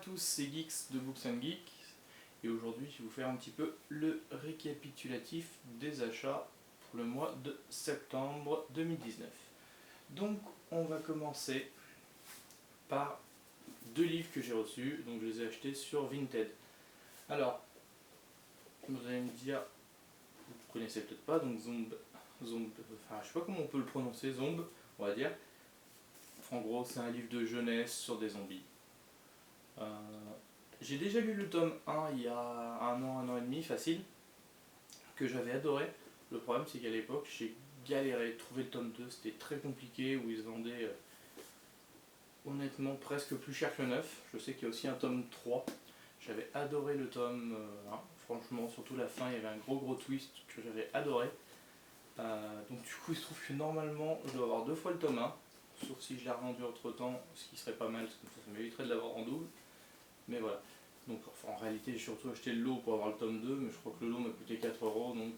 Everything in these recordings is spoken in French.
tous, c'est Geeks de Books and Geeks et aujourd'hui je vais vous faire un petit peu le récapitulatif des achats pour le mois de septembre 2019. Donc on va commencer par deux livres que j'ai reçus, donc je les ai achetés sur Vinted. Alors, vous allez me dire, vous ne connaissez peut-être pas, donc Zomb, enfin je sais pas comment on peut le prononcer, Zomb, on va dire. En gros c'est un livre de jeunesse sur des zombies. J'ai déjà lu le tome 1 il y a un an et demi, facile, que j'avais adoré. Le problème c'est qu'à l'époque j'ai galéré, trouver le tome 2, c'était très compliqué, où ils se vendaient honnêtement presque plus cher que le 9. Je sais qu'il y a aussi un tome 3. J'avais adoré le tome 1, franchement, surtout la fin, il y avait un gros twist que j'avais adoré. Donc du coup il se trouve que normalement je dois avoir 2 fois le tome 1, sauf si je l'ai revendu entre temps, ce qui serait pas mal, parce que ça m'éviterait de l'avoir en double. Mais voilà, donc en réalité j'ai surtout acheté le lot pour avoir le tome 2, mais je crois que le lot m'a coûté 4 €, donc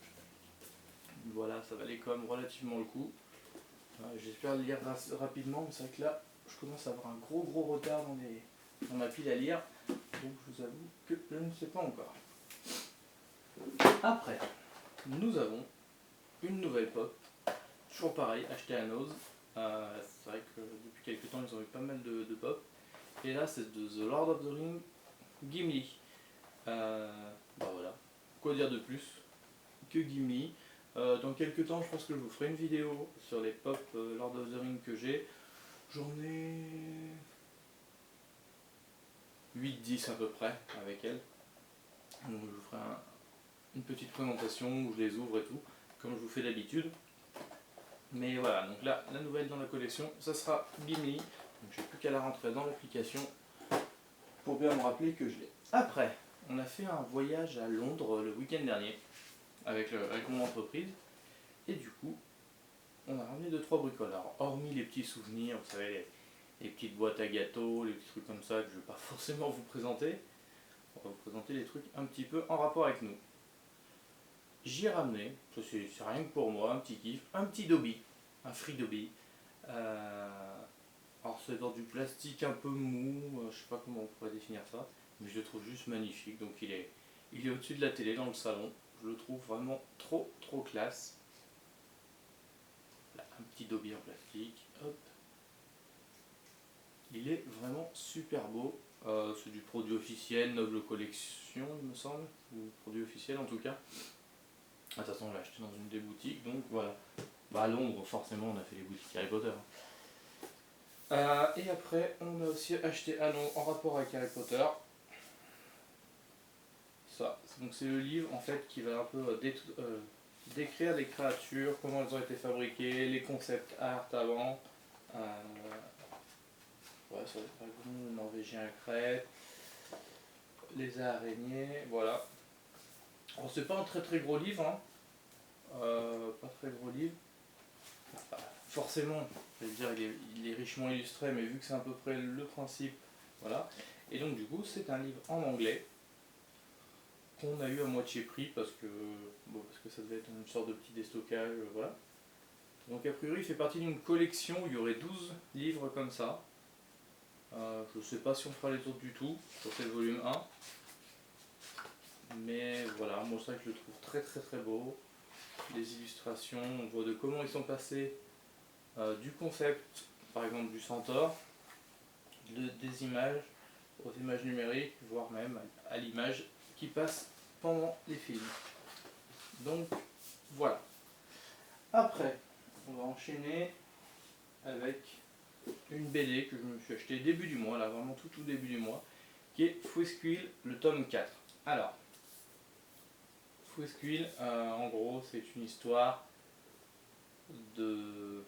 voilà, ça valait quand même relativement le coup. J'espère le lire rapidement, mais c'est vrai que là je commence à avoir un gros retard dans ma pile à lire, donc je vous avoue que je ne sais pas encore. Après, nous avons une nouvelle pop, toujours pareil, achetée à Nose. C'est vrai que depuis quelques temps ils ont eu pas mal de pop, et là c'est de The Lord of the Rings Gimli. Voilà, quoi dire de plus que Gimli. Dans quelques temps je pense que je vous ferai une vidéo sur les pop Lord of the Rings que j'ai. J'en ai 8-10 à peu près avec elle. Donc je vous ferai une petite présentation où je les ouvre et tout, comme je vous fais d'habitude. Mais voilà, donc là, la nouvelle dans la collection, ça sera Gimli. Donc j'ai plus qu'à la rentrer dans l'application pour bien me rappeler que je l'ai. Après, on a fait un voyage à Londres le week-end dernier avec mon entreprise, et du coup on a ramené 2-3 bricoles. Alors hormis les petits souvenirs, vous savez, les petites boîtes à gâteaux, les petits trucs comme ça que je ne vais pas forcément vous présenter, on va vous présenter les trucs un petit peu en rapport avec nous. J'y ai ramené, ça c'est rien que pour moi, un petit kiff, un petit Dobby, un free Dobby. Alors c'est dans du plastique un peu mou, je sais pas comment on pourrait définir ça, mais je le trouve juste magnifique. Donc il est au-dessus de la télé dans le salon, je le trouve vraiment trop classe. Là, un petit Dobby en plastique, hop. Il est vraiment super beau, c'est du produit officiel, Noble Collection il me semble, ou produit officiel en tout cas. De toute façon on l'a acheté dans une des boutiques, donc voilà. À Londres forcément on a fait les boutiques Harry Potter. Et après on a aussi acheté à Londres en rapport avec Harry Potter. Ça, donc c'est le livre en fait qui va un peu décrire les créatures, comment elles ont été fabriquées, les concepts art avant. Ouais, sur les dragons, le norvégien à crête, les araignées, voilà. Alors c'est pas un très gros livre, hein. Pas très gros livre. Forcément, je vais dire, il est richement illustré, mais vu que c'est à peu près le principe, voilà. Et donc du coup, c'est un livre en anglais qu'on a eu à moitié prix parce que ça devait être une sorte de petit déstockage, voilà. Donc a priori, il fait partie d'une collection où il y aurait 12 livres comme ça. Je ne sais pas si on fera les autres du tout, sur c'est le volume 1. Mais voilà, moi c'est vrai que je le trouve très beau. Les illustrations, on voit de comment ils sont passés du concept, par exemple du centaure, des images aux images numériques, voire même à l'image qui passe pendant les films. Donc voilà. Après, on va enchaîner avec une BD que je me suis acheté début du mois, là vraiment tout début du mois, qui est Fouesquill, le tome 4. Alors, Fouesquill, en gros, c'est une histoire de...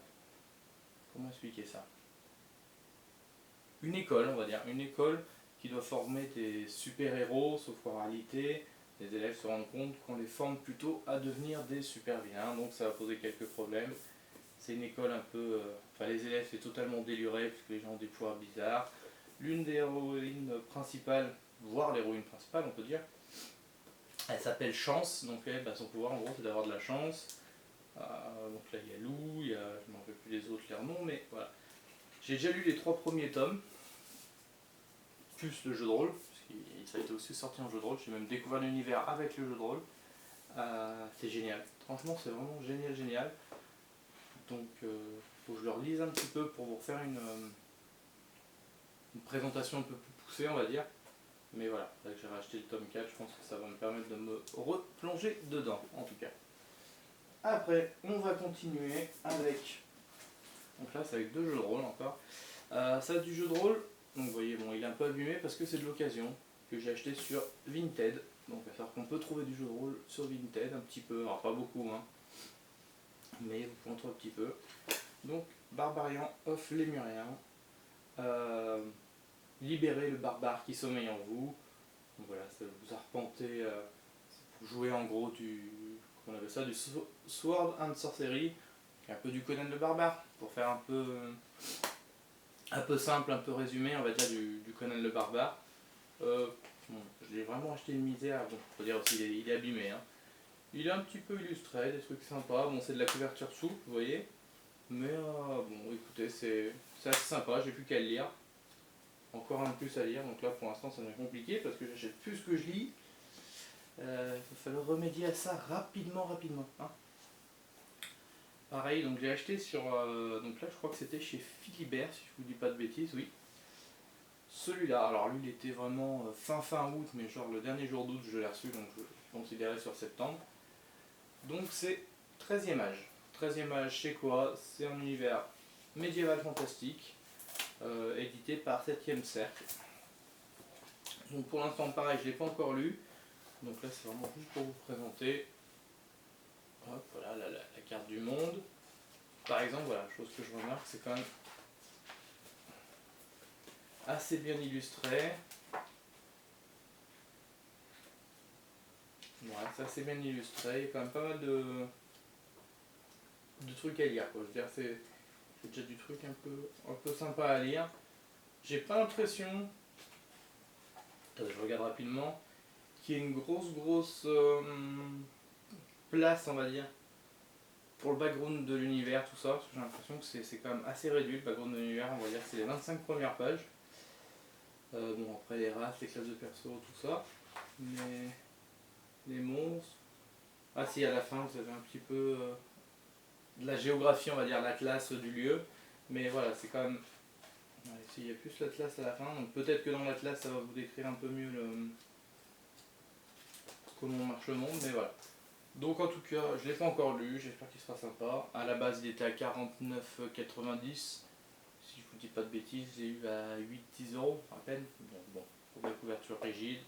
Comment expliquer ça? Une école, on va dire, une école qui doit former des super-héros, sauf qu'en réalité, les élèves se rendent compte qu'on les forme plutôt à devenir des super-vilains, donc ça va poser quelques problèmes. C'est une école un peu... Enfin, les élèves, c'est totalement déluré, puisque les gens ont des pouvoirs bizarres. L'une des héroïnes principales, voire l'héroïne principale, on peut dire, elle s'appelle Chance, donc elle, son pouvoir en gros c'est d'avoir de la chance. Donc là il y a Lou, je ne me rappelle plus les autres, leurs noms, mais voilà. J'ai déjà lu les 3 premiers tomes. plus le jeu de rôle, parce que ça a été aussi sorti en jeu de rôle, j'ai même découvert l'univers avec le jeu de rôle. C'est génial, franchement c'est vraiment génial, génial. Donc faut que je le relise un petit peu pour vous refaire une présentation un peu plus poussée on va dire. Mais voilà, là que j'ai racheté le tome 4, je pense que ça va me permettre de me replonger dedans en tout cas. Après, on va continuer avec... Donc là c'est avec 2 jeux de rôle encore. Ça du jeu de rôle, donc vous voyez, bon il est un peu abîmé parce que c'est de l'occasion que j'ai acheté sur Vinted. Donc il va falloir qu'on peut trouver du jeu de rôle sur Vinted un petit peu, alors pas beaucoup hein, mais vous pouvez en trouver un petit peu. Donc Barbarian of Lémurien, libérez le barbare qui sommeille en vous. Donc voilà, ça vous arpentez, pour jouer en gros on appelle ça, du Sword and Sorcery, un peu du Conan le barbare, pour faire un peu simple, un peu résumé, on va dire du Conan le barbare. Bon, je l'ai vraiment acheté une misère, bon, faut dire aussi il est abîmé. Hein. Il est un petit peu illustré, des trucs sympas, bon c'est de la couverture souple, vous voyez. Mais bon écoutez, c'est assez sympa, j'ai plus qu'à le lire. Encore un de plus à lire, donc là pour l'instant ça devient compliqué parce que j'achète plus ce que je lis. Il va falloir remédier à ça rapidement. Hein. Pareil, donc j'ai acheté sur... donc là je crois que c'était chez Philibert, si je vous dis pas de bêtises, oui. Celui-là, alors lui il était vraiment fin août, mais genre le dernier jour d'août je l'ai reçu, donc je considérais sur septembre. Donc c'est 13e âge. 13e âge c'est quoi? C'est un univers médiéval fantastique, édité par 7ème Cercle. Donc pour l'instant pareil, je ne l'ai pas encore lu. Donc là c'est vraiment juste pour vous présenter. Hop, voilà la carte du monde. Par exemple, voilà, chose que je remarque, c'est quand même assez bien illustré. Voilà, c'est assez bien illustré, il y a quand même pas mal de trucs à lire, quoi. Je veux dire, c'est déjà du truc un peu sympa à lire. J'ai pas l'impression, je regarde rapidement, qu'il y ait une grosse place, on va dire, pour le background de l'univers, tout ça, parce que j'ai l'impression que c'est quand même assez réduit le background de l'univers, on va dire que c'est les 25 premières pages. Bon, après les races, les classes de perso, tout ça, mais les monstres. Ah si, à la fin vous avez un petit peu de la géographie, on va dire, l'atlas du lieu, mais voilà, c'est quand même... Ouais, ici, il y a plus l'atlas à la fin, donc peut-être que dans l'atlas ça va vous décrire un peu mieux comment marche le monde, mais voilà. Donc en tout cas, je ne l'ai pas encore lu, j'espère qu'il sera sympa. À la base il était à 49,90, si je vous dis pas de bêtises, j'ai eu à 8-10 euros à peine. Bon, pour la couverture rigide.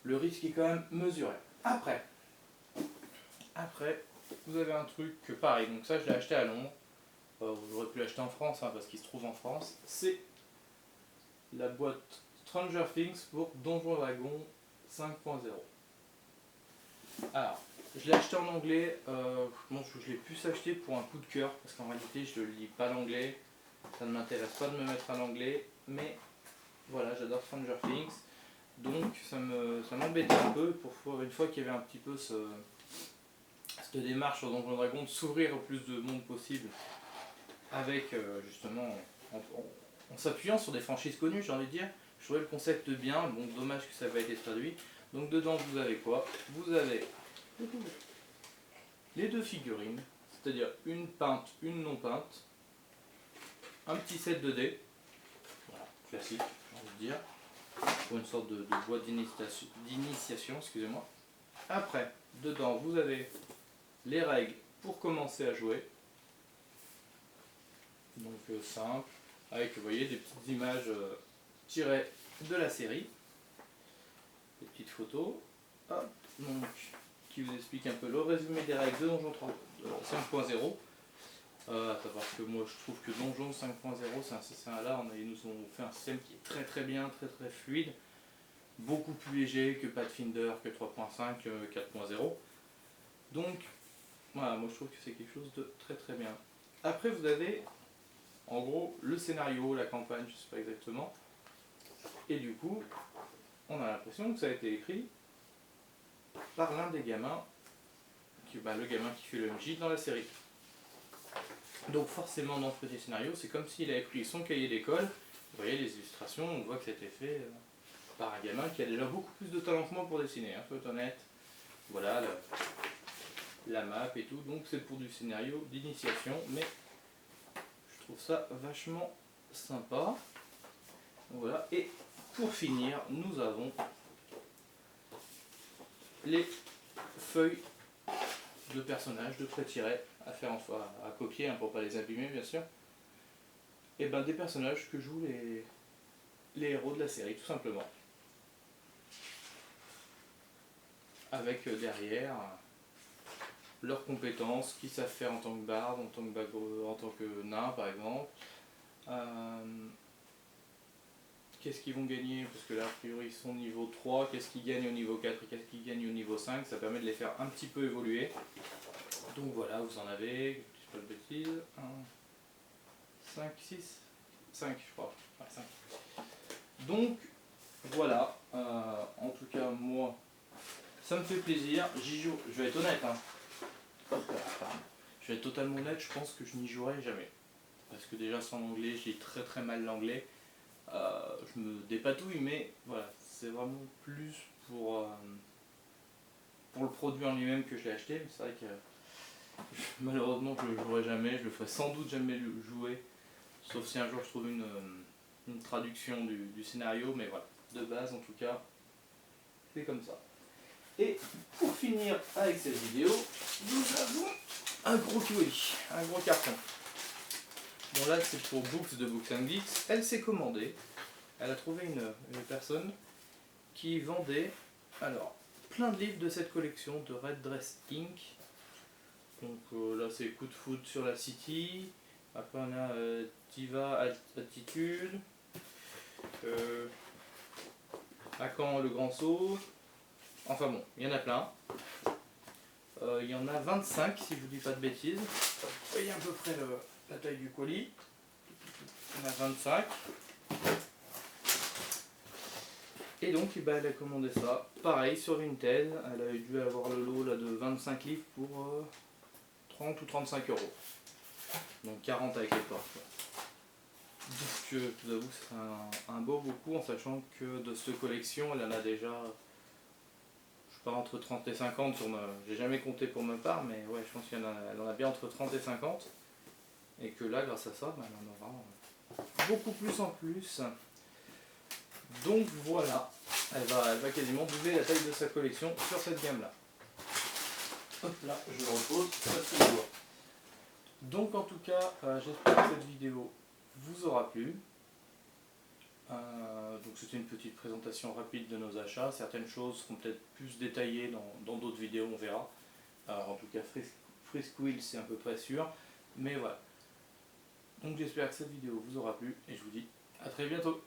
Le risque est quand même mesuré. Après, vous avez un truc que pareil, donc ça je l'ai acheté à Londres. Vous aurez pu l'acheter en France hein, parce qu'il se trouve en France. C'est la boîte Stranger Things pour Donjons Dragons 5.0. Alors, je l'ai acheté en anglais, je l'ai plus acheté pour un coup de cœur, parce qu'en réalité je ne lis pas l'anglais, ça ne m'intéresse pas de me mettre à l'anglais, mais voilà, j'adore Stranger Things, donc ça m'embêtait un peu, pour une fois qu'il y avait un petit peu cette démarche sur Donjons Dragons de s'ouvrir au plus de monde possible, avec justement, en s'appuyant sur des franchises connues, j'ai envie de dire. Je trouvais le concept bien, bon dommage que ça n'ait pas été traduit. Donc dedans vous avez quoi? Vous avez les 2 figurines, c'est-à-dire une peinte, une non peinte, un petit set de dés, voilà, classique, j'ai envie de dire, pour une sorte de boîte d'initiation, excusez-moi. Après, dedans vous avez les règles pour commencer à jouer, donc simple, avec vous voyez des petites images tirées de la série, des petites photos, hop, donc qui vous explique un peu le résumé des règles de Donjon 5.0. À savoir que moi je trouve que Donjon 5.0 c'est un système là, ils nous ont fait un système qui est très bien, très fluide, beaucoup plus léger que Pathfinder, que 3.5, 4.0. Donc voilà, moi je trouve que c'est quelque chose de très bien. Après vous avez en gros le scénario, la campagne, je sais pas exactement, et du coup on a l'impression que ça a été écrit par l'un des gamins, le gamin qui fait le MJ dans la série. Donc forcément dans ce petit scénario, c'est comme s'il avait pris son cahier d'école Vous voyez les illustrations, on voit que ça a été fait par un gamin qui a déjà beaucoup plus de talent que moi pour dessiner, hein, faut être honnête. Voilà la map et tout, donc c'est pour du scénario d'initiation, mais je trouve ça vachement sympa. Voilà, et pour finir, nous avons les feuilles de personnages, de pré-tirés, à faire en soi, à copier, hein, pour pas les abîmer bien sûr. Et ben des personnages que jouent les héros de la série, tout simplement. Avec derrière leurs compétences, ce qu'ils savent faire en tant que barde, en tant que nain par exemple. Qu'est-ce qu'ils vont gagner, parce que là a priori ils sont niveau 3, qu'est-ce qu'ils gagnent au niveau 4 et qu'est-ce qu'ils gagnent au niveau 5, ça permet de les faire un petit peu évoluer. Donc voilà, vous en avez, si je dis pas de bêtises, 1, 5, 6, 5 je crois. Ouais, 5. Donc voilà, en tout cas moi, ça me fait plaisir, j'y joue, je vais être honnête, hein. Je vais être totalement honnête, je pense que je n'y jouerai jamais. Parce que déjà sans l'anglais, je lis très très mal l'anglais. Je me dépatouille, mais voilà, c'est vraiment plus pour le produit en lui-même que je l'ai acheté. Mais c'est vrai que malheureusement je ne le jouerai jamais, je le ferai sans doute jamais le jouer, sauf si un jour je trouve une traduction du scénario, mais voilà, de base en tout cas, c'est comme ça. Et pour finir avec cette vidéo, nous avons un gros colis, un gros carton. Bon là c'est pour Books de Books and Geeks. Elle s'est commandée, elle a trouvé une personne qui vendait alors plein de livres de cette collection de Red Dress Inc. Donc là c'est Coup de foot sur la City, après on a Diva Attitude, à quand le Grand Saut, enfin bon, il y en a plein. Il y en a 25 si je vous dis pas de bêtises. Vous voyez à peu près la taille du colis. Il y en a 25. Et donc elle a commandé ça. Pareil sur Vinted. Elle a dû avoir le lot là, de 25 livres pour 30 ou 35 euros. Donc 40 avec les portes. Donc je vous avoue que c'est un beau beaucoup en sachant que de cette collection elle en a déjà entre 30 et 50 sur j'ai jamais compté pour ma part, mais ouais, je pense qu'elle en a bien entre 30 et 50. Et que là, grâce à ça, elle en aura beaucoup plus en plus. Donc voilà, elle va quasiment doubler la taille de sa collection sur cette gamme-là. Hop là, je le repose, ça se voit. Donc en tout cas, j'espère que cette vidéo vous aura plu. Donc c'était une petite présentation rapide de nos achats. Certaines choses seront peut-être plus détaillées dans d'autres vidéos, on verra. En tout cas, Frisk Wheel, c'est à peu près sûr. Mais voilà. Donc j'espère que cette vidéo vous aura plu et je vous dis à très bientôt.